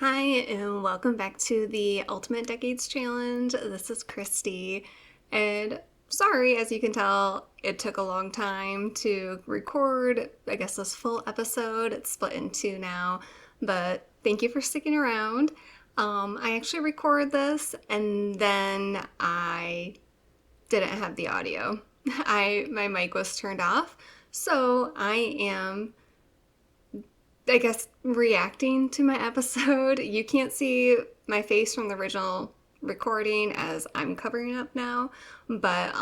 Hi, and welcome back to the Ultimate Decades Challenge. This is Christy, and sorry, as you can tell, it took a long time to record, I guess, this full episode. It's split in two now, but thank you for sticking around. I actually recorded this, and then I didn't have the audio. My mic was turned off, so I am reacting to my episode. You can't see my face from the original recording as I'm covering up now, but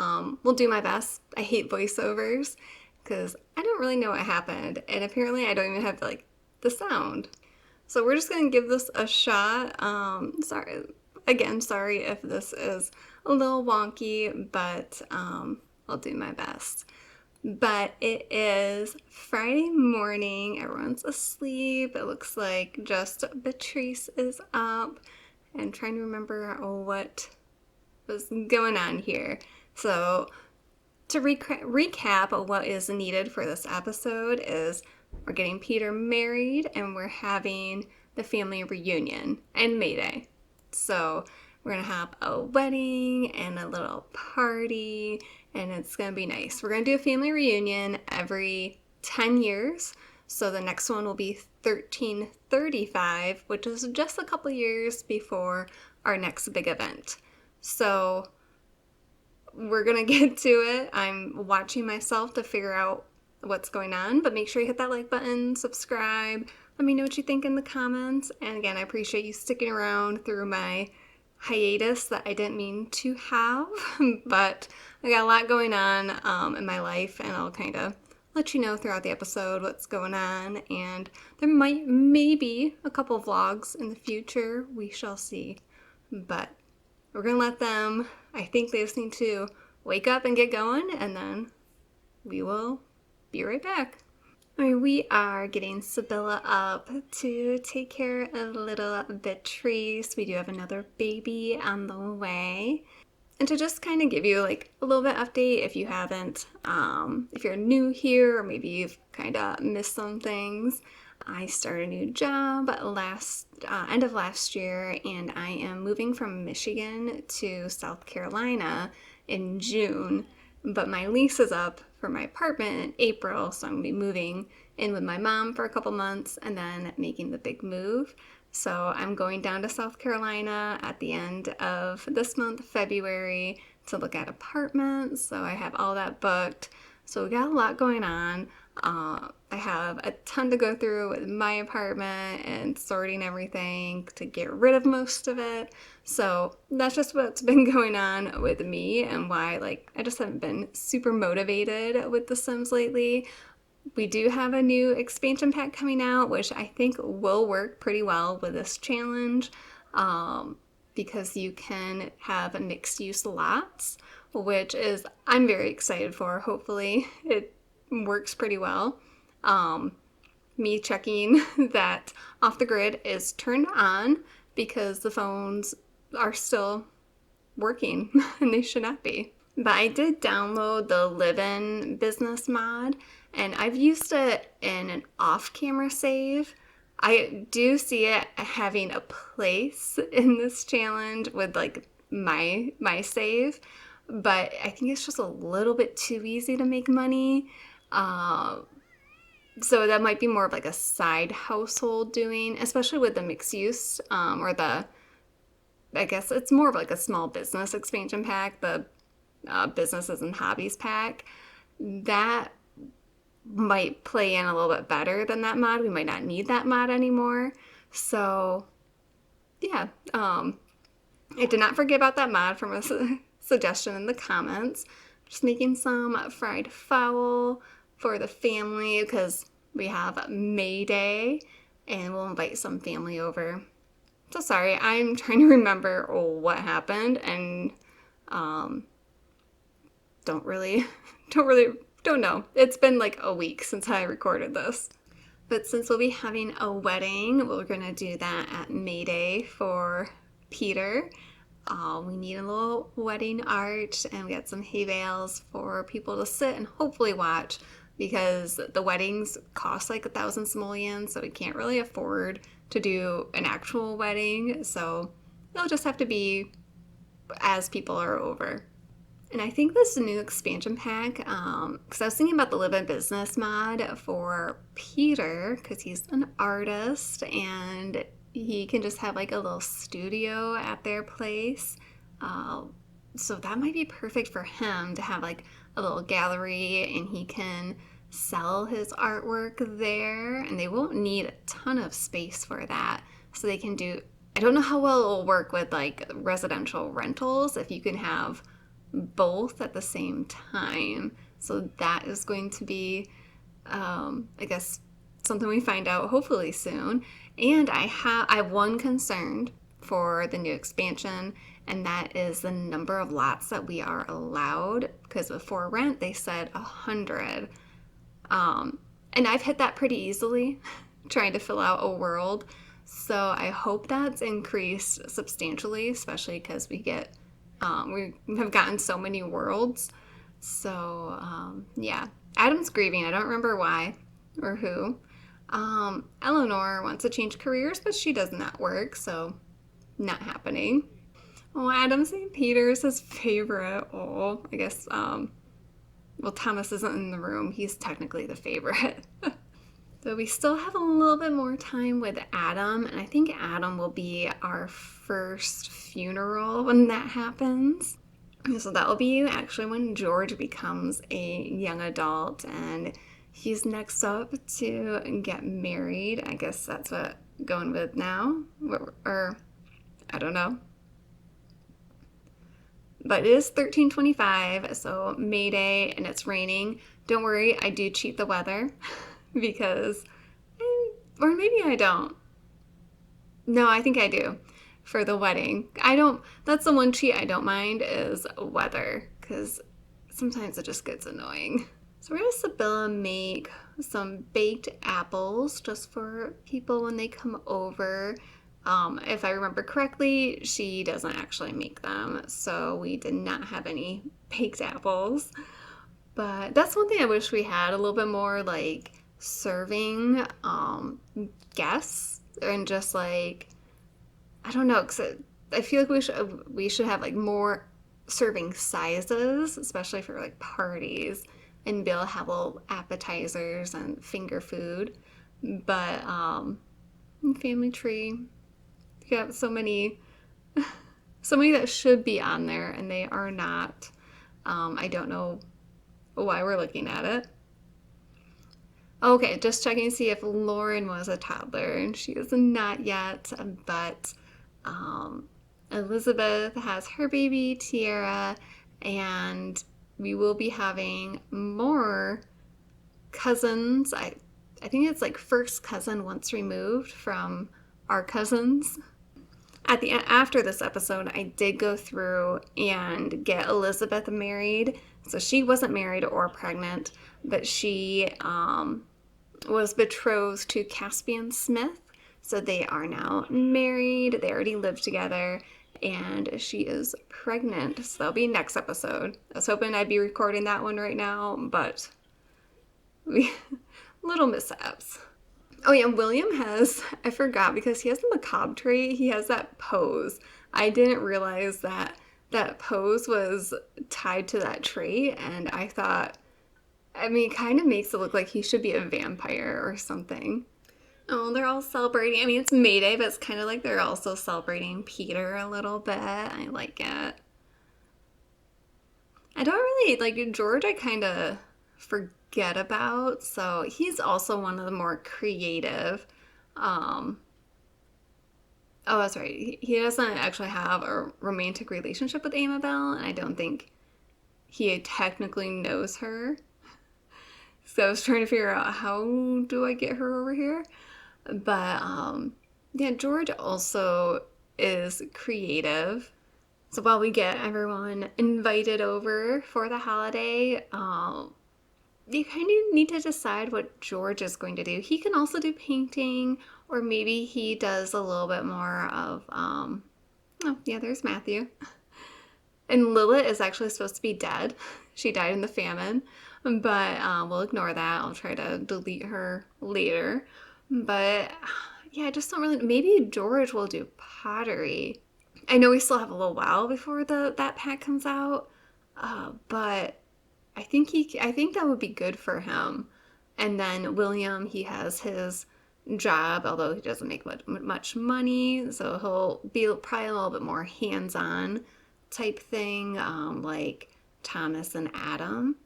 we'll do my best. I hate voiceovers because I don't really know what happened, and apparently I don't even have the sound. So we're just gonna give this a shot. Sorry if this is a little wonky, but I'll do my best. But it is Friday morning. Everyone's asleep. It looks like just Beatrice is up and trying to remember what was going on here. So to recap what is needed for this episode is we're getting Peter married and we're having the family reunion and May Day. So we're going to have a wedding and a little party, and it's going to be nice. We're going to do a family reunion every 10 years. So the next one will be 1335, which is just a couple years before our next big event. So we're going to get to it. I'm watching myself to figure out what's going on, but make sure you hit that like button, subscribe. Let me know what you think in the comments. And again, I appreciate you sticking around through my hiatus that I didn't mean to have, but I got a lot going on in my life, and I'll kind of let you know throughout the episode what's going on, and there maybe a couple vlogs in the future. We shall see, but we're gonna let them, I think they just need to wake up and get going, and then we will be right back. We are getting Sibylla up to take care of little Beatrice. We do have another baby on the way. And to just kind of give you a little bit update if you haven't, if you're new here or maybe you've kind of missed some things. I started a new job end of last year, and I am moving from Michigan to South Carolina in June. But my lease is up for my apartment in April, so I'm going to be moving in with my mom for a couple months and then making the big move. So I'm going down to South Carolina at the end of this month, February, to look at apartments. So I have all that booked. So we got a lot going on. I have a ton to go through with my apartment and sorting everything to get rid of most of it. So that's just what's been going on with me and why I just haven't been super motivated with The Sims lately. We do have a new expansion pack coming out, which I think will work pretty well with this challenge, because you can have mixed use lots, which is I'm very excited for. Hopefully it works pretty well. Me checking that Off the Grid is turned on because the phones are still working and they should not be. But I did download the live-in business mod, and I've used it in an off-camera save. I do see it having a place in this challenge with my save, but I think it's just a little bit too easy to make money. So that might be more of a side household doing, especially with the mixed use, I guess it's more of a small business expansion pack, the businesses and hobbies pack. That might play in a little bit better than that mod. We might not need that mod anymore. So yeah, I did not forget about that mod from a suggestion in the comments. Just making some fried fowl for the family because we have May Day and we'll invite some family over. So sorry, I'm trying to remember what happened and don't know. It's been a week since I recorded this. But since we'll be having a wedding, we're going to do that at May Day for Peter. We need a little wedding art, and we got some hay bales for people to sit and hopefully watch, because the weddings cost 1,000 simoleons, so we can't really afford to do an actual wedding. So it'll just have to be as people are over. And I think this new expansion pack, because I was thinking about the Live in Business mod for Peter, because he's an artist and he can just have like a little studio at their place. So that might be perfect for him to have like a little gallery and he can sell his artwork there. And they won't need a ton of space for that. So they can do, I don't know how well it will work with like residential rentals if you can have both at the same time. So that is going to be, I guess, something we find out hopefully soon. And I have one concern for the new expansion, and that is the number of lots that we are allowed. Because before rent, they said 100. And I've hit that pretty easily, trying to fill out a world. So I hope that's increased substantially, especially because we have gotten so many worlds. So, yeah. Adam's grieving. I don't remember why or who. Eleanor wants to change careers, but she does not work, so not happening. Oh, Adam St. Peter is his favorite. Oh, I guess, well, Thomas isn't in the room. He's technically the favorite. So we still have a little bit more time with Adam, and I think Adam will be our first funeral when that happens. So that will be actually when George becomes a young adult, and he's next up to get married. I guess that's what I'm going with now, or I don't know. But it is 1325, so May Day, and it's raining. Don't worry, I do cheat the weather. Because, or maybe I don't. No, I think I do for the wedding. That's the one cheat I don't mind is weather, because sometimes it just gets annoying. So we're going to Sibylla make some baked apples just for people when they come over. If I remember correctly, she doesn't actually make them, so we did not have any baked apples. But that's one thing I wish we had a little bit more, like serving guests, and just like, I don't know, because I feel like we should have like more serving sizes, especially for like parties, and be able to have little appetizers and finger food. But family tree, you have so many that should be on there and they are not. I don't know why we're looking at it. Okay, just checking to see if Lauren was a toddler, and she is not yet, but Elizabeth has her baby, Tiara, and we will be having more cousins. I think it's like first cousin once removed from our cousins. After this episode, I did go through and get Elizabeth married. So she wasn't married or pregnant, but she was betrothed to Caspian Smith. So they are now married. They already live together, and she is pregnant. So that'll be next episode. I was hoping I'd be recording that one right now, but little mishaps. Oh yeah, William I forgot, because he has the macabre trait, he has that pose. I didn't realize that pose was tied to that trait, and I thought, it kind of makes it look like he should be a vampire or something. Oh, they're all celebrating. It's May Day, but it's kind of like they're also celebrating Peter a little bit. I like it. I don't really, like George, I kind of forget about, so he's also one of the more creative. Oh, that's right. He doesn't actually have a romantic relationship with Amabel, and I don't think he technically knows her. So I was trying to figure out, how do I get her over here? But, yeah, George also is creative. So while we get everyone invited over for the holiday, you kind of need to decide what George is going to do. He can also do painting, or maybe he does a little bit more of, oh, yeah, there's Matthew. And Lilith is actually supposed to be dead. She died in the famine, but we'll ignore that. I'll try to delete her later. But Yeah, I just don't really. Maybe George will do pottery. I know we still have a little while before the that pack comes out, but I think that would be good for him. And then William, he has his job, although he doesn't make much money, so he'll be probably a little bit more hands-on type thing, like Thomas and Adam.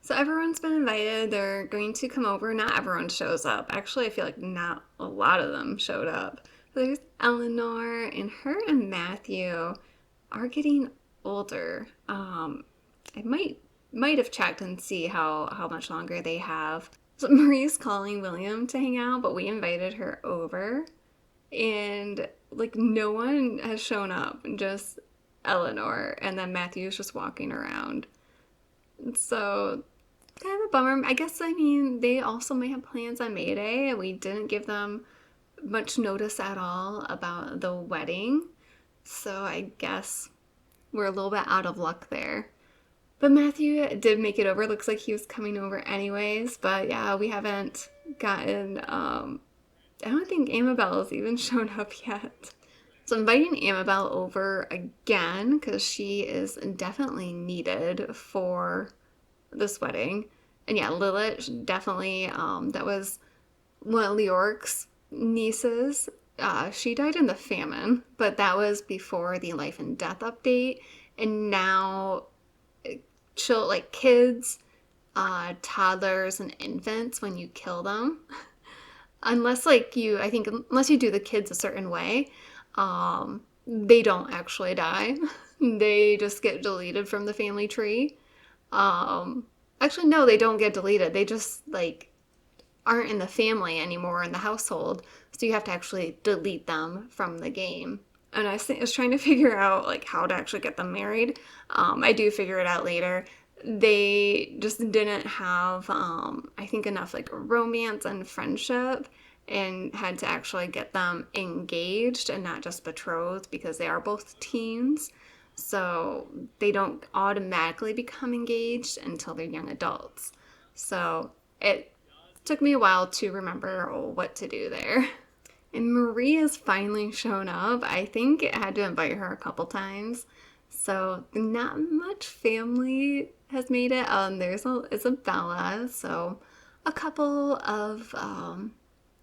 So everyone's been invited. They're going to come over. Not everyone shows up. Actually, I feel like not a lot of them showed up. So there's Eleanor, and her and Matthew are getting older. I might have checked and see how much longer they have. So Marie's calling William to hang out, but we invited her over, and like no one has shown up, just Eleanor, and then Matthew's just walking around. So kind of a bummer. I guess, I mean, they also may have plans on May Day, and we didn't give them much notice at all about the wedding. So I guess we're a little bit out of luck there. But Matthew did make it over. Looks like he was coming over anyways. But yeah, we haven't gotten, I don't think Amabelle's even shown up yet. So I'm inviting Amabelle over again because she is definitely needed for this wedding. And yeah, Lilith definitely, that was one of Leorc's nieces. She died in the famine, but that was before the life and death update. And now, like kids, toddlers, and infants, when you kill them, unless like you, I think, unless you do the kids a certain way, they don't actually die. They just get deleted from the family tree. Actually, no, they don't get deleted. They just like aren't in the family anymore in the household. So you have to actually delete them from the game. And I was trying to figure out like how to actually get them married. I do figure it out later. They just didn't have, I think, enough like romance and friendship, and had to actually get them engaged and not just betrothed because they are both teens. So they don't automatically become engaged until they're young adults. So it took me a while to remember what to do there. And Marie has finally shown up. I think I had to invite her a couple times. So not much family has made it. There's Isabella. So a couple of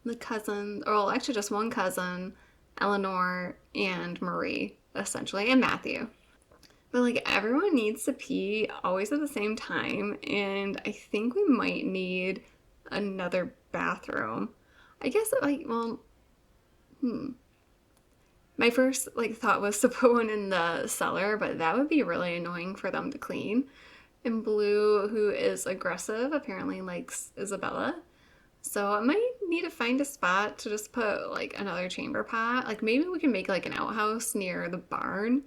the cousins, or well, actually just one cousin, Eleanor and Marie, essentially, and Matthew. But like everyone needs to pee always at the same time, and I think we might need another bathroom. I guess like, well, my first like thought was to put one in the cellar, but that would be really annoying for them to clean. And Blue, who is aggressive, apparently likes Isabella. So I might need to find a spot to just put like another chamber pot. Like maybe we can make like an outhouse near the barn,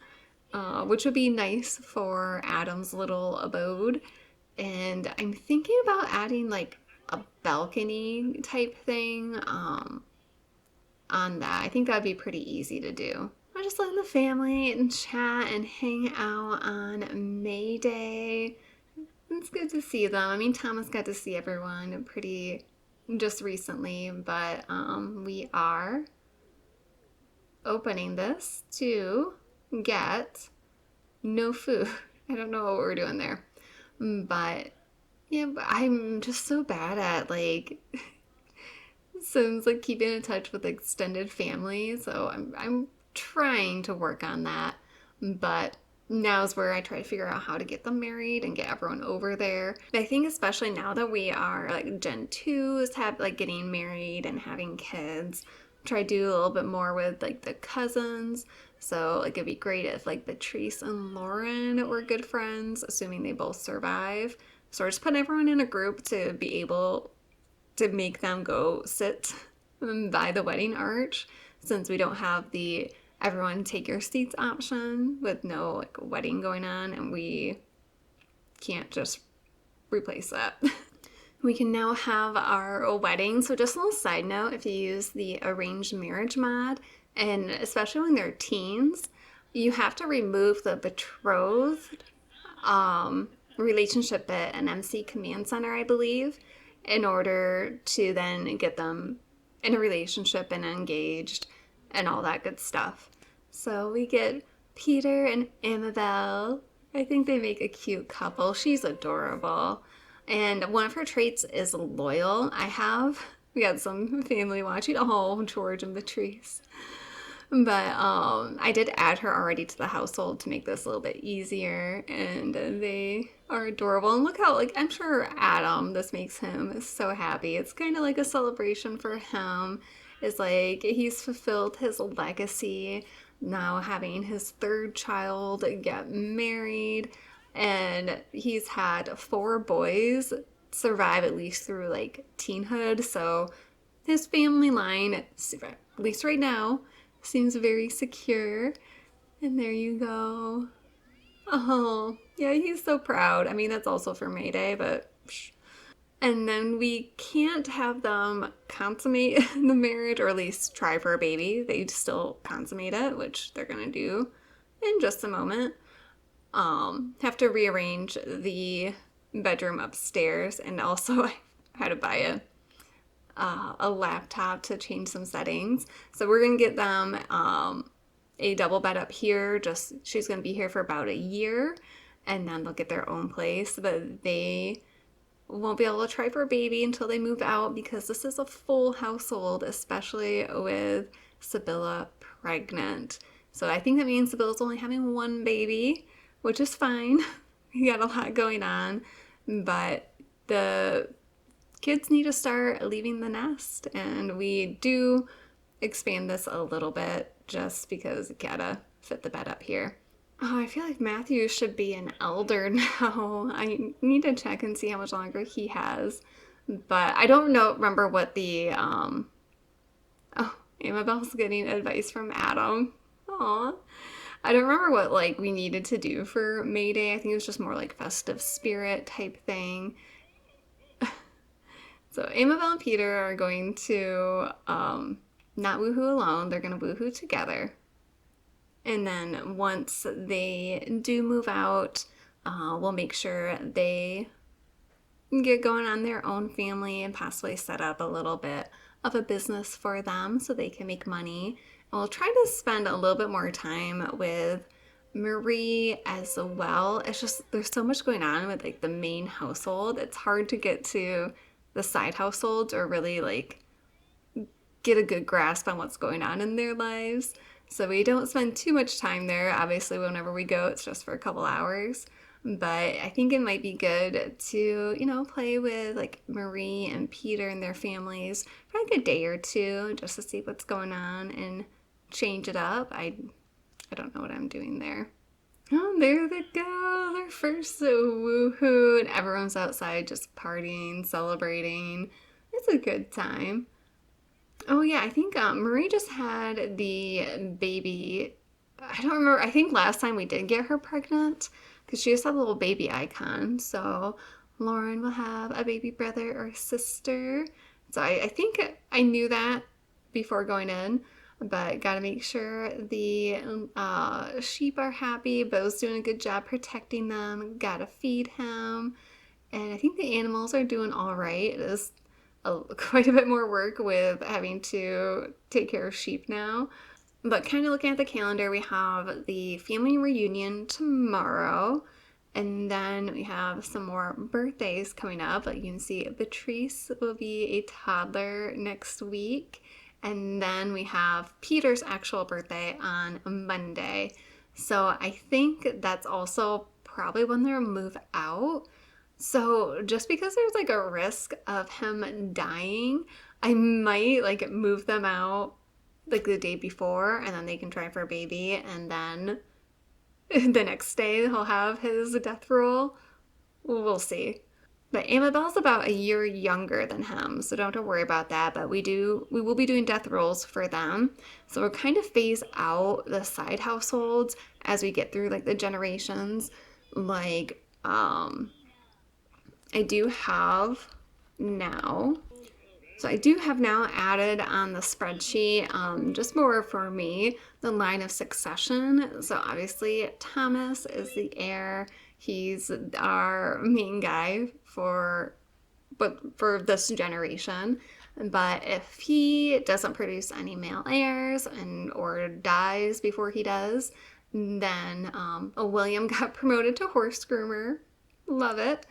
which would be nice for Adam's little abode. And I'm thinking about adding like a balcony type thing on that. I think that'd be pretty easy to do. I'm just letting the family and chat and hang out on May Day. It's good to see them. I mean, Thomas got to see everyone pretty just recently, but we are opening this to get no food. I don't know what we're doing there, but yeah, but I'm just so bad at like Sims, like keeping in touch with extended family. So I'm trying to work on that, but now's where I try to figure out how to get them married and get everyone over there. I think especially now that we are like Gen 2s have like getting married and having kids, try to do a little bit more with like the cousins. So like it'd be great if like Patrice and Lauren were good friends, assuming they both survive. So we're just putting everyone in a group to be able to make them go sit by the wedding arch, since we don't have the everyone take your seats option with no like wedding going on, and we can't just replace that. We can now have our wedding. So just a little side note, if you use the arranged marriage mod, and especially when they're teens, you have to remove the betrothed relationship bit in MC Command Center, I believe, in order to then get them in a relationship and engaged and all that good stuff. So we get Peter and Amabel. I think they make a cute couple. She's adorable. And one of her traits is loyal. We got some family watching. Oh, George and Patrice. But I did add her already to the household to make this a little bit easier, and they are adorable. And look how, like, I'm sure Adam, this makes him so happy. It's kind of like a celebration for him. It's like he's fulfilled his legacy, now having his third child get married, and he's had 4 boys survive at least through like teenhood. So his family line, at least right now, seems very secure. And there you go. Oh, yeah, he's so proud. I mean, that's also for May Day, but psh. And then we can't have them consummate the marriage, or at least try for a baby. They still consummate it, which they're gonna do in just a moment. Have to rearrange the bedroom upstairs, and also I had to buy a laptop to change some settings. So we're gonna get them a double bed up here. Just she's gonna be here for about a year, and then they'll get their own place. But they won't be able to try for a baby until they move out, because this is a full household, especially with Sibylla pregnant. So I think that means Sibylla's only having 1 baby, which is fine. We got a lot going on, but the kids need to start leaving the nest, and we do expand this a little bit just because it gotta fit the bed up here. Oh, I feel like Matthew should be an elder now. I need to check and see how much longer he has. But I don't remember what the, oh, Amabel's getting advice from Adam. Aw. I don't remember what, like, we needed to do for May Day. I think it was just more like festive spirit type thing. So Amabel and Peter are going to not woohoo alone. They're going to woohoo together. And then once they do move out, we'll make sure they get going on their own family and possibly set up a little bit of a business for them so they can make money. And we'll try to spend a little bit more time with Marie as well. It's just there's so much going on with like the main household. It's hard to get to the side households or really like get a good grasp on what's going on in their lives. So we don't spend too much time there. Obviously, whenever we go, it's just for a couple hours. But I think it might be good to, play with like Marie and Peter and their families for like a day or two just to see what's going on and change it up. I don't know what I'm doing there. Oh, there they go. Their first woohoo. And everyone's outside just partying, celebrating. It's a good time. Oh, yeah, I think Marie just had the baby. I don't remember. I think last time we did get her pregnant because she just had a little baby icon. So Lauren will have a baby brother or sister. So I think I knew that before going in, but got to make sure the sheep are happy. Bo's doing a good job protecting them. Got to feed him. And I think the animals are doing all right. It is quite a bit more work with having to take care of sheep now. But kind of looking at the calendar, we have the family reunion tomorrow. And then we have some more birthdays coming up. Like you can see, Patrice will be a toddler next week. And then we have Peter's actual birthday on Monday. So I think that's also probably when they'll move out. So just because there's like a risk of him dying, I might like move them out like the day before, and then they can try for a baby, and then the next day he'll have his death roll. We'll see. But Amabel's about a year younger than him, so don't have to worry about that. But we will be doing death rolls for them. So we'll kind of phase out the side households as we get through like the generations. Like, I do have now added on the spreadsheet, just more for me, the line of succession. So obviously Thomas is the heir. He's our main guy for this generation. But if he doesn't produce any male heirs or dies before he does, then William got promoted to horse groomer. Love it.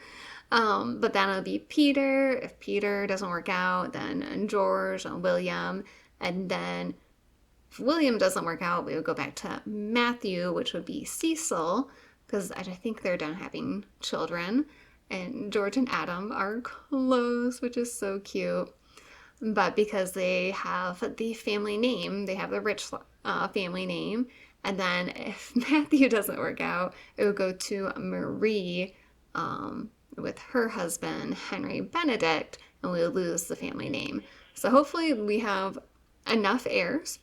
But then it'll be Peter. If Peter doesn't work out, then George and William. And then if William doesn't work out, we would go back to Matthew, which would be Cecil, because I think they're done having children. And George and Adam are close, which is so cute. But because they have the family name, they have the rich family name. And then if Matthew doesn't work out, it would go to Marie with her husband, Henry Benedict, and we would lose the family name. So hopefully we have enough heirs.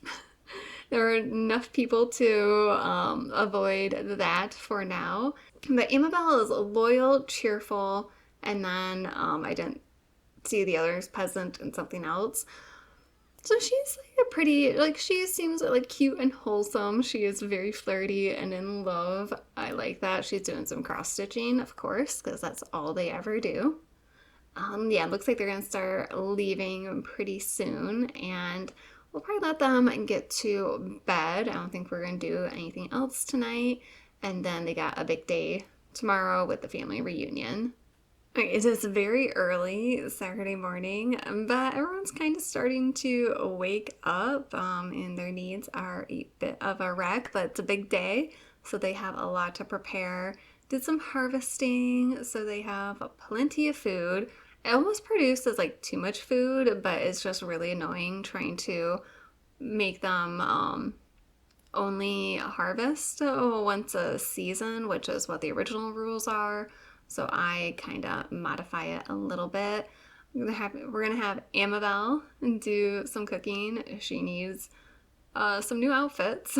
There are enough people to avoid that for now. But Amabel is loyal, cheerful, and then I didn't see the others, peasant and something else. So she's like a pretty, like she seems like cute and wholesome. She is very flirty and in love. I like that. She's doing some cross stitching, of course, because that's all they ever do. Yeah, it looks like they're gonna start leaving pretty soon, and we'll probably let them get to bed. I don't think we're gonna do anything else tonight. And then they got a big day tomorrow with the family reunion. It is very early Saturday morning, but everyone's kind of starting to wake up, and their needs are a bit of a wreck, but it's a big day, so they have a lot to prepare. Did some harvesting, so they have plenty of food. It almost produces like too much food, but it's just really annoying trying to make them only harvest once a season, which is what the original rules are. So I kind of modify it a little bit. We're gonna have Amabel do some cooking. She needs some new outfits,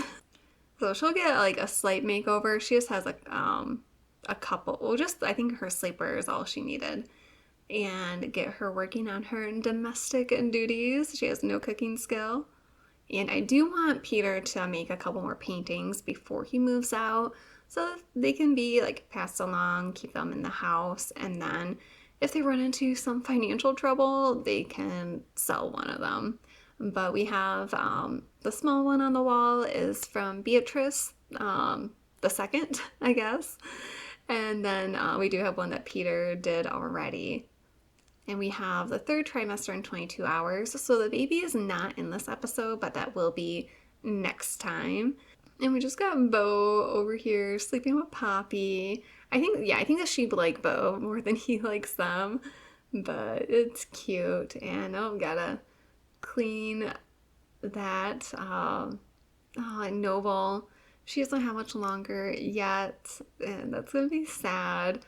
so she'll get like a slight makeover. She just has a couple. Well, just I think her sleepwear is all she needed, and get her working on her domestic duties. She has no cooking skill. And I do want Peter to make a couple more paintings before he moves out, so they can be like passed along, keep them in the house, and then if they run into some financial trouble, they can sell one of them. But we have the small one on the wall is from Beatrice the second, I guess. And then we do have one that Peter did already. And we have the third trimester in 22 hours. So the baby is not in this episode, but that will be next time. And we just got Bo over here sleeping with Poppy. I think the sheep like Bo more than he likes them. But it's cute. And gotta clean that. Noble. She doesn't have much longer yet. And that's gonna be sad.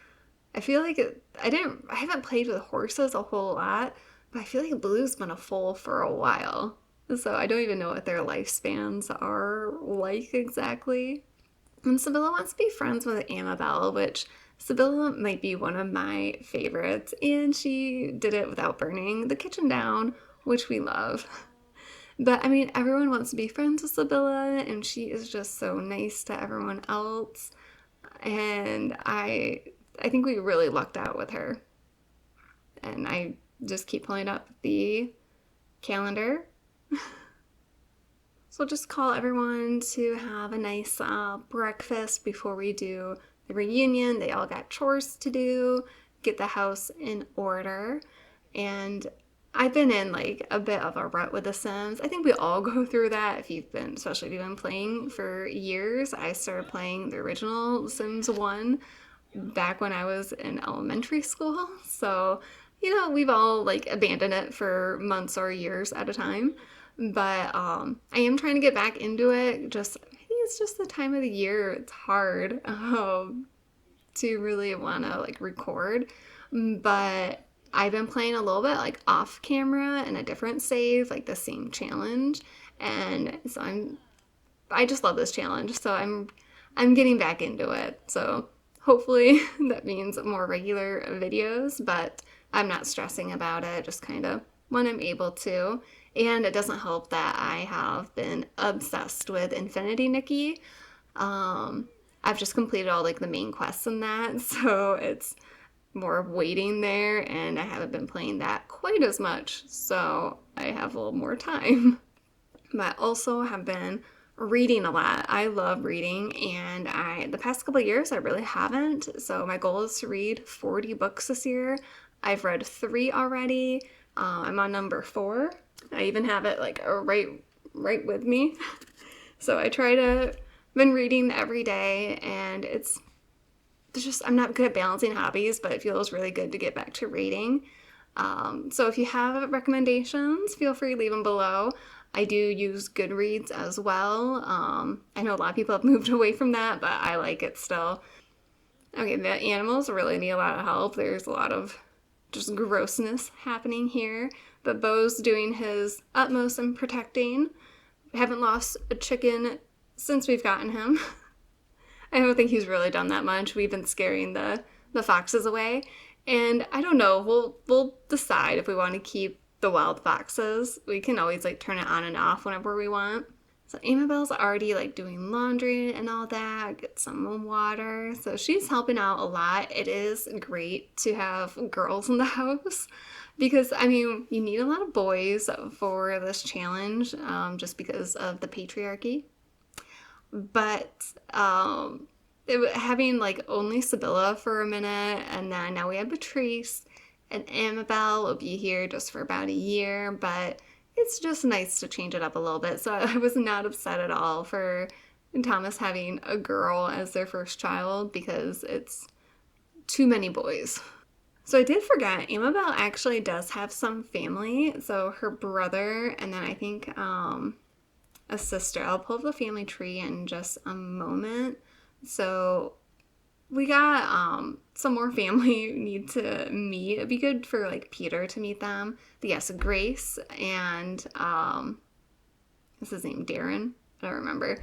I feel like I haven't played with horses a whole lot, but I feel like Blue's been a foal for a while. So I don't even know what their lifespans are like exactly. And Sibylla wants to be friends with Amabel, which Sibylla might be one of my favorites. And she did it without burning the kitchen down, which we love. But I mean, everyone wants to be friends with Sibylla, and she is just so nice to everyone else. And I think we really lucked out with her. And I just keep pulling up the calendar. So I'll just call everyone to have a nice breakfast before we do the reunion. They all got chores to do, get the house in order. And I've been in like a bit of a rut with The Sims. I think we all go through that especially if you've been playing for years. I started playing the original Sims 1 back when I was in elementary school. So, we've all like abandoned it for months or years at a time. But I am trying to get back into it. I think it's just the time of the year. It's hard to really want to like record. But I've been playing a little bit like off camera in a different save, like the same challenge. And so I just love this challenge. So I'm getting back into it. So hopefully that means more regular videos, but I'm not stressing about it, just kind of when I'm able to. And it doesn't help that I have been obsessed with Infinity Nikki. I've just completed all like the main quests in that, so it's more waiting there, and I haven't been playing that quite as much, so I have a little more time. But I also have been reading a lot. I love reading, and the past couple of years I really haven't. So my goal is to read 40 books this year. I've read 3 already. I'm on number 4. I even have it like right with me. So I try to been reading every day, and it's just I'm not good at balancing hobbies, but it feels really good to get back to reading. So if you have recommendations, feel free to leave them below. I do use Goodreads as well. I know a lot of people have moved away from that, but I like it still. Okay, the animals really need a lot of help. There's a lot of just grossness happening here, but Bo's doing his utmost in protecting. I haven't lost a chicken since we've gotten him. I don't think he's really done that much. We've been scaring the foxes away. And I don't know, we'll decide if we want to keep the wild foxes. We can always like turn it on and off whenever we want. So Amabelle's already like doing laundry and all that, get some water. So she's helping out a lot. It is great to have girls in the house because, I mean, you need a lot of boys for this challenge just because of the patriarchy. But having like only Sibylla for a minute, and then now we have Patrice, and Amabelle will be here just for about a year, but it's just nice to change it up a little bit. So I was not upset at all for Thomas having a girl as their first child because it's too many boys. So I did forget, Amabelle actually does have some family. So her brother, and then I think a sister. I'll pull up the family tree in just a moment. So we got some more family need to meet. It'd be good for like Peter to meet them. But yes, Grace and what's his name? Darren? I don't remember.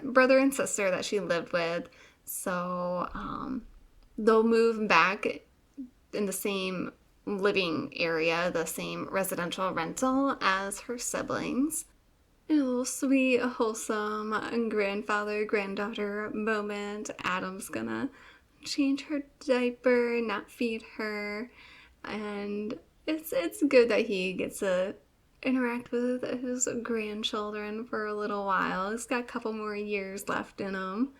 Brother and sister that she lived with. So they'll move back in the same living area, the same residential rental as her siblings. A little sweet, wholesome grandfather, granddaughter moment. Adam's gonna change her diaper, not feed her, and it's good that he gets to interact with his grandchildren for a little while. He's got a couple more years left in him,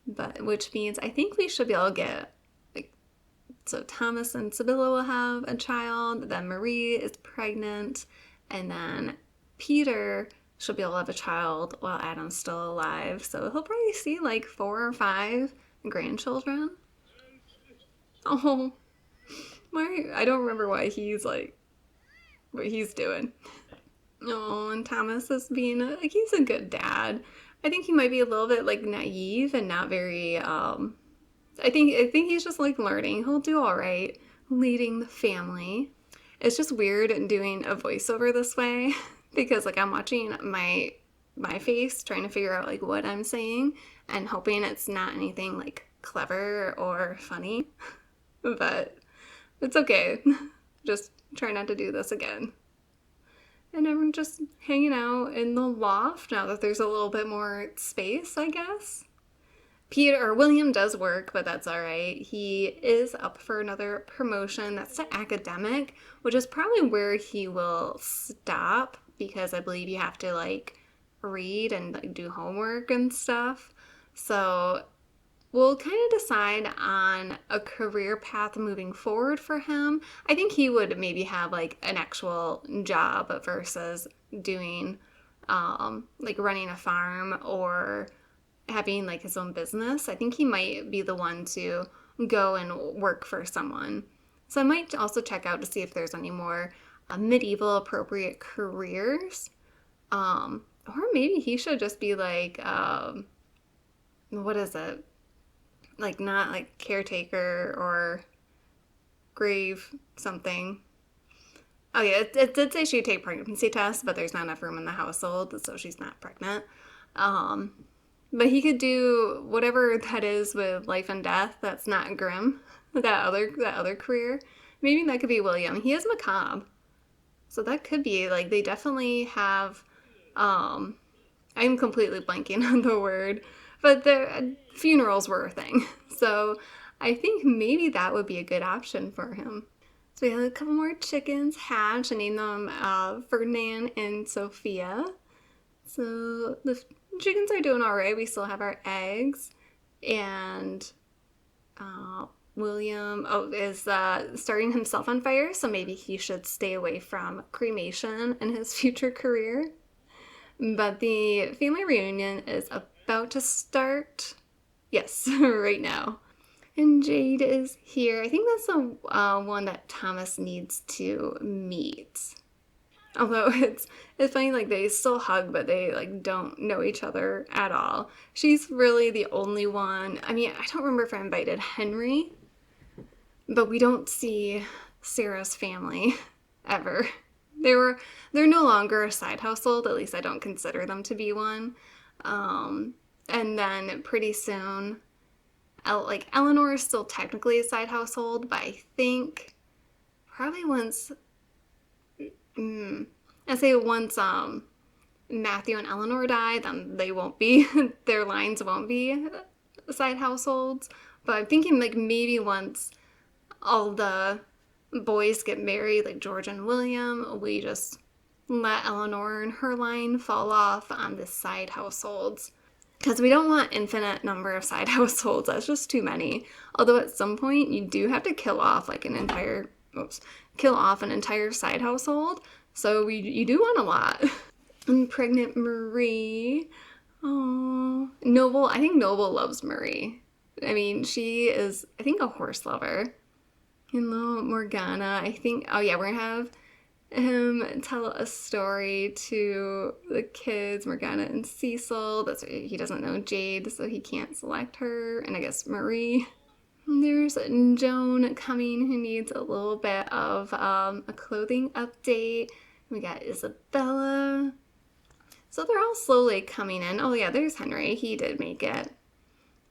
but which means I think we should be able to get so Thomas and Sibylla will have a child, then Marie is pregnant, and then Peter she'll be able to have a child while Adam's still alive. So he'll probably see like 4 or 5 grandchildren. Oh, I don't remember why he's like, what he's doing. Oh, and Thomas is being he's a good dad. I think he might be a little bit like naive and not very, I think he's just like learning. He'll do all right leading the family. It's just weird doing a voiceover this way. Because like I'm watching my face trying to figure out like what I'm saying and hoping it's not anything like clever or funny. But it's okay. Just try not to do this again. And I'm just hanging out in the loft now that there's a little bit more space, I guess. William does work, but that's all right. He is up for another promotion. That's to academic, which is probably where he will stop because I believe you have to like read and like, do homework and stuff. So we'll kind of decide on a career path moving forward for him. I think he would maybe have like an actual job versus doing like running a farm or having like his own business. I think he might be the one to go and work for someone. So I might also check out to see if there's any more medieval appropriate careers. Or maybe he should just be like, what is it? Like not like caretaker or grave something. Oh yeah, it did say she'd take pregnancy tests, but there's not enough room in the household, so she's not pregnant. But he could do whatever that is with life and death that's not grim. That other career. Maybe that could be William. He is macabre. So that could be, like, they definitely have, I'm completely blanking on the word, but the funerals were a thing. So I think maybe that would be a good option for him. So we had a couple more chickens hatch. I named them Ferdinand and Sophia. So the chickens are doing all right. We still have our eggs. And William is starting himself on fire, so maybe he should stay away from cremation in his future career. But the family reunion is about to start. Yes, right now. And Jade is here. I think that's the one that Thomas needs to meet. Although it's funny, like they still hug, but they like don't know each other at all. She's really the only one. I mean, I don't remember if I invited Henry, but we don't see Sarah's family ever. They're no longer a side household. At least I don't consider them to be one. And then pretty soon, like Eleanor is still technically a side household, but I think probably once once Matthew and Eleanor die, then they won't be their lines won't be side households. But I'm thinking like maybe once all the boys get married, like George and William, we just let Eleanor and her line fall off on the side households. Because we don't want infinite number of side households. That's just too many. Although at some point you do have to kill off an entire side household. So you do want a lot. And pregnant Marie. Oh, Noble. I think Noble loves Marie. I mean, she is, I think, a horse lover. And little Morgana, I think, oh yeah, we're gonna have him tell a story to the kids, Morgana and Cecil. That's he doesn't know Jade, so he can't select her. And I guess Marie. And there's Joan coming, who needs a little bit of a clothing update. We got Isabella. So they're all slowly coming in. Oh yeah, there's Henry. He did make it.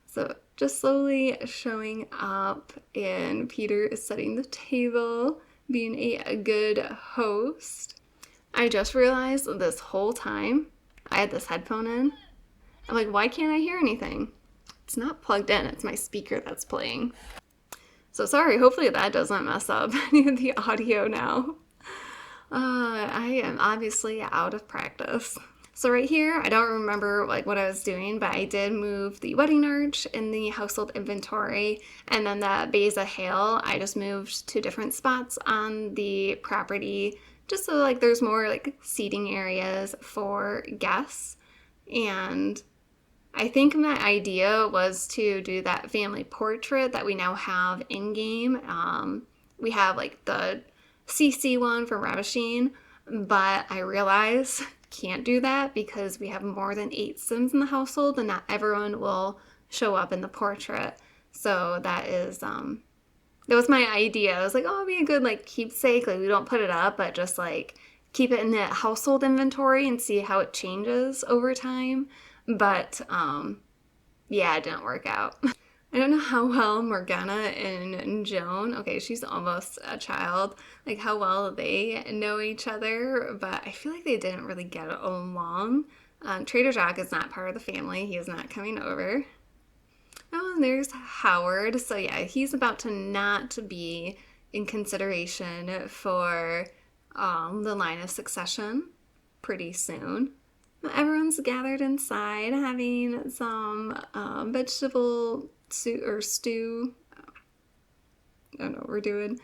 So just slowly showing up, and Peter is setting the table, being a good host. I just realized this whole time I had this headphone in. I'm like, why can't I hear anything? It's not plugged in, it's my speaker that's playing. So sorry, hopefully that doesn't mess up any of the audio now. I am obviously out of practice. So right here, I don't remember what I was doing, but I did move the wedding arch in the household inventory, and then the Beza Hale, I just moved to different spots on the property, just so there's more seating areas for guests. And I think my idea was to do that family portrait that we now have in game. We have the CC one from Ravishing, but I realize can't do that because we have more than 8 Sims in the household and not everyone will show up in the portrait. So that was my idea. I was like, oh, it'd be a good keepsake. We don't put it up, but just keep it in the household inventory and see how it changes over time. But yeah, it didn't work out. I don't know how well Morgana and Joan, okay, she's almost a child, how well they know each other, but I feel like they didn't really get along. Trader Jacques is not part of the family. He is not coming over. Oh, and there's Howard. So yeah, he's about to not be in consideration for the line of succession pretty soon. Everyone's gathered inside having some vegetable soup or stew. I don't know what we're doing.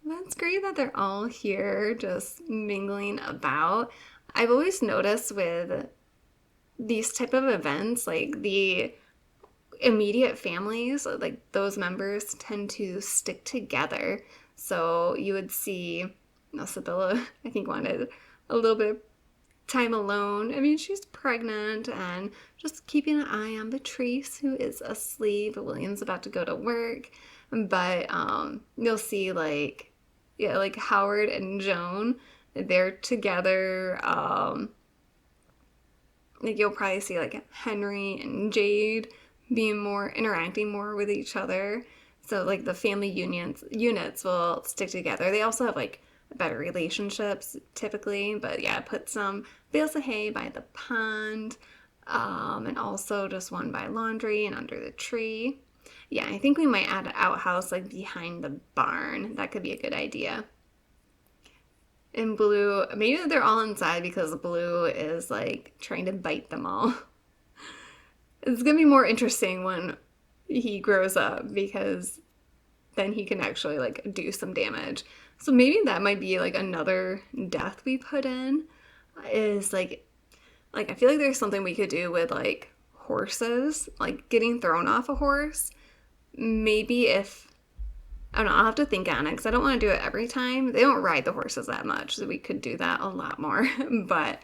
That's great that they're all here just mingling about. I've always noticed with these type of events, the immediate families, those members tend to stick together. So you would see, Sibylla, I think, wanted a little bit of time alone. I mean, she's pregnant and just keeping an eye on Patrice, who is asleep. William's about to go to work. But you'll see Howard and Joan, they're together. You'll probably see Henry and Jade interacting more with each other. So the family units will stick together. They also have better relationships typically, but yeah, put some bales of hay by the pond, and also just one by laundry and under the tree. Yeah, I think we might add an outhouse like behind the barn. That could be a good idea. And Blue, maybe they're all inside because Blue is like trying to bite them all. It's gonna be more interesting when he grows up because then he can actually like do some damage. So maybe that might be like another death we put in is like I feel like there's something we could do with like horses, like getting thrown off a horse. Maybe if I don't know, I'll have to think on it because I don't want to do it every time. They don't ride the horses that much, so we could do that a lot more. But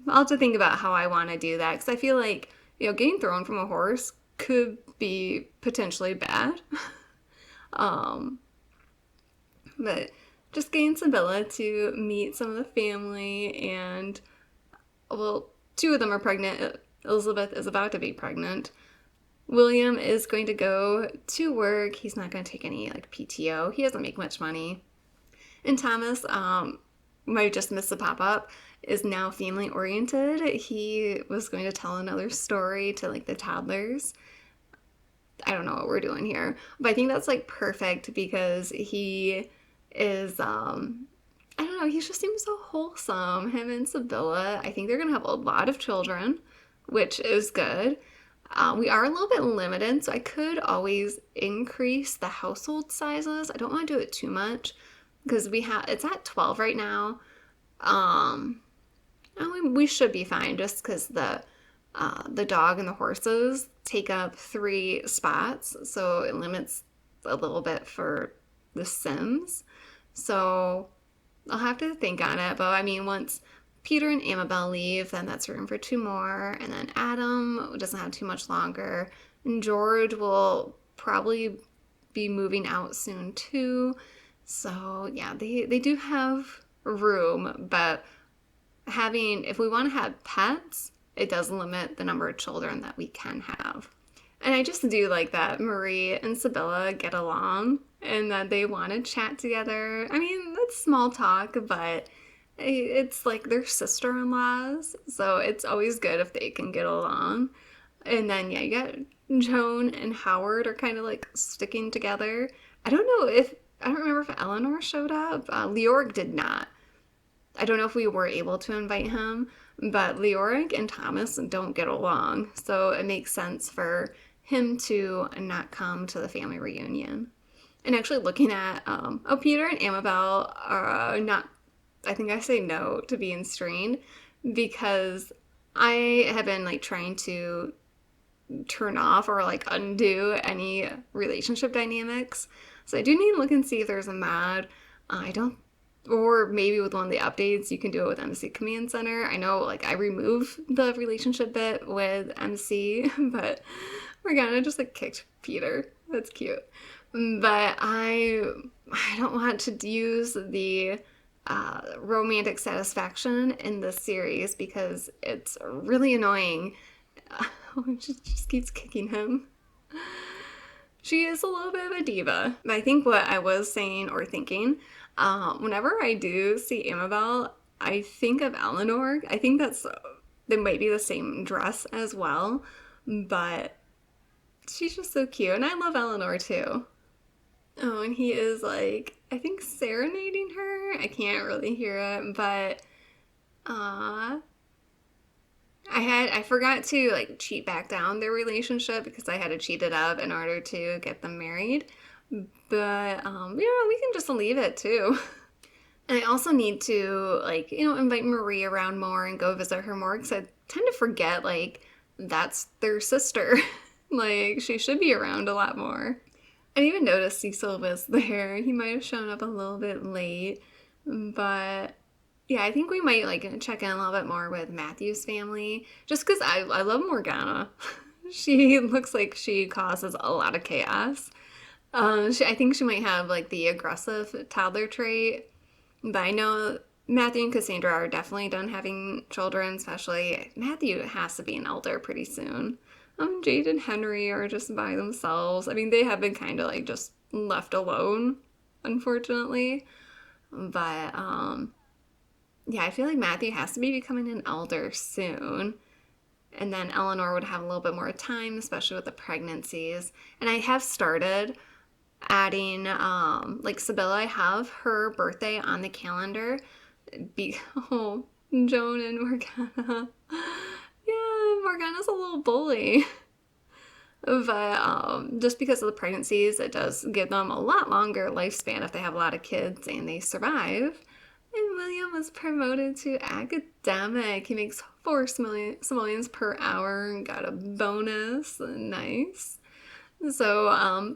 I'll have to think about how I want to do that because I feel like, getting thrown from a horse could be potentially bad. um, but just getting Sibylla to meet some of the family, and well, two of them are pregnant. Elizabeth is about to be pregnant. William is going to go to work. He's not going to take any like PTO. He doesn't make much money. And Thomas, might just miss the pop up, is now family oriented. He was going to tell another story to like the toddlers. I don't know what we're doing here, but I think that's like perfect because he is I don't know, he just seems so wholesome. Him and Sibylla, I think they're gonna have a lot of children, which is good. We are a little bit limited, so I could always increase the household sizes. I don't want to do it too much because it's at 12 right now. We should be fine just because the dog and the horses take up 3 spots, so it limits a little bit for the Sims. So I'll have to think on it, but I mean, once Peter and Amabel leave, then that's room for 2 more, and then Adam doesn't have too much longer, and George will probably be moving out soon too. So yeah, they do have room, but if we want to have pets, it does limit the number of children that we can have. And I just do like that Marie and Sibylla get along and that they want to chat together. I mean, that's small talk, but it's like they're sister-in-laws, so it's always good if they can get along. And then, yeah, you got Joan and Howard are kind of like sticking together. I don't remember if Eleanor showed up. Leoric did not. I don't know if we were able to invite him, but Leoric and Thomas don't get along, so it makes sense for him to not come to the family reunion. And actually looking at, Peter and Amabel are not, I think I say no to being strained because I have been like trying to turn off or like undo any relationship dynamics. So I do need to look and see if there's a mod. I don't, or maybe with one of the updates, you can do it with MC Command Center. I know like I remove the relationship bit with MC, but Morgana just like kicked Peter. That's cute. But I don't want to use the romantic satisfaction in this series because it's really annoying. She just keeps kicking him. She is a little bit of a diva. I think what I was saying or thinking, whenever I do see Amabel, I think of Eleanor. I think they might be the same dress as well, but she's just so cute. And I love Eleanor too. Oh, and he is like, I think serenading her. I can't really hear it, but I forgot to like cheat back down their relationship because I had to cheat it up in order to get them married. But we can just leave it too. And I also need to like, invite Marie around more and go visit her more because I tend to forget like that's their sister. Like she should be around a lot more. I didn't even notice Cecil was there. He might have shown up a little bit late, but yeah, I think we might like check in a little bit more with Matthew's family just because I love Morgana. She looks like she causes a lot of chaos. I think she might have like the aggressive toddler trait, but I know Matthew and Cassandra are definitely done having children, especially Matthew has to be an elder pretty soon. Jade and Henry are just by themselves. I mean, they have been kind of like just left alone, unfortunately. But yeah, I feel like Matthew has to be becoming an elder soon. And then Eleanor would have a little bit more time, especially with the pregnancies. And I have started adding, like Sibylla, I have her birthday on the calendar. Oh, Joan and Morgana. Yeah, Morgana's a little bully. But just because of the pregnancies, it does give them a lot longer lifespan if they have a lot of kids and they survive. And William was promoted to academic. He makes 4 simoleons per hour and got a bonus. Nice. So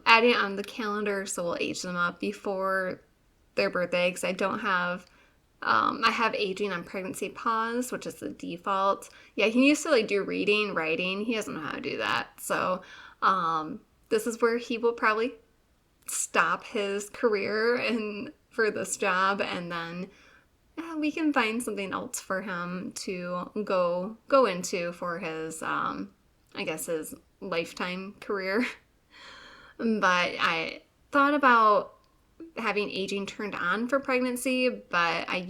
adding it on the calendar so we'll age them up before their birthday because I don't have I have aging on pregnancy pause, which is the default. Yeah, he used to like do reading, writing. He doesn't know how to do that. So this is where he will probably stop his career and for this job, and then we can find something else for him to go into for his I guess his lifetime career. But I thought about having aging turned on for pregnancy, but I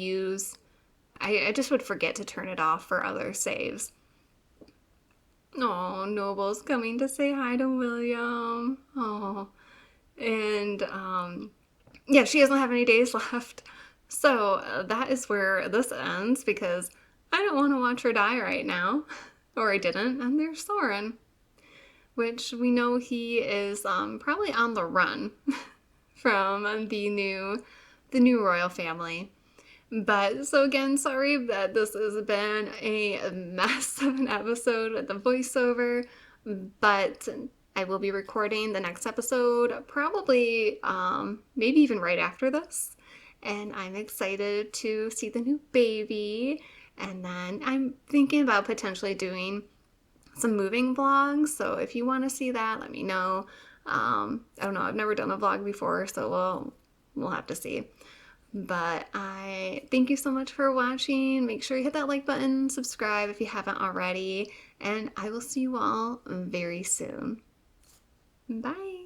just would forget to turn it off for other saves. Oh, Noble's coming to say hi to William. Oh, and yeah, she doesn't have any days left. So that is where this ends because I don't want to watch her die right now, or I didn't. And there's Soren, which we know he is probably on the run from the new royal family. But so again, sorry that this has been a mess of an episode with the voiceover, but I will be recording the next episode probably maybe even right after this. And I'm excited to see the new baby. And then I'm thinking about potentially doing some moving vlogs. So if you want to see that, let me know. I don't know. I've never done a vlog before, so we'll have to see. But I thank you so much for watching. Make sure you hit that like button, subscribe if you haven't already, and I will see you all very soon. Bye.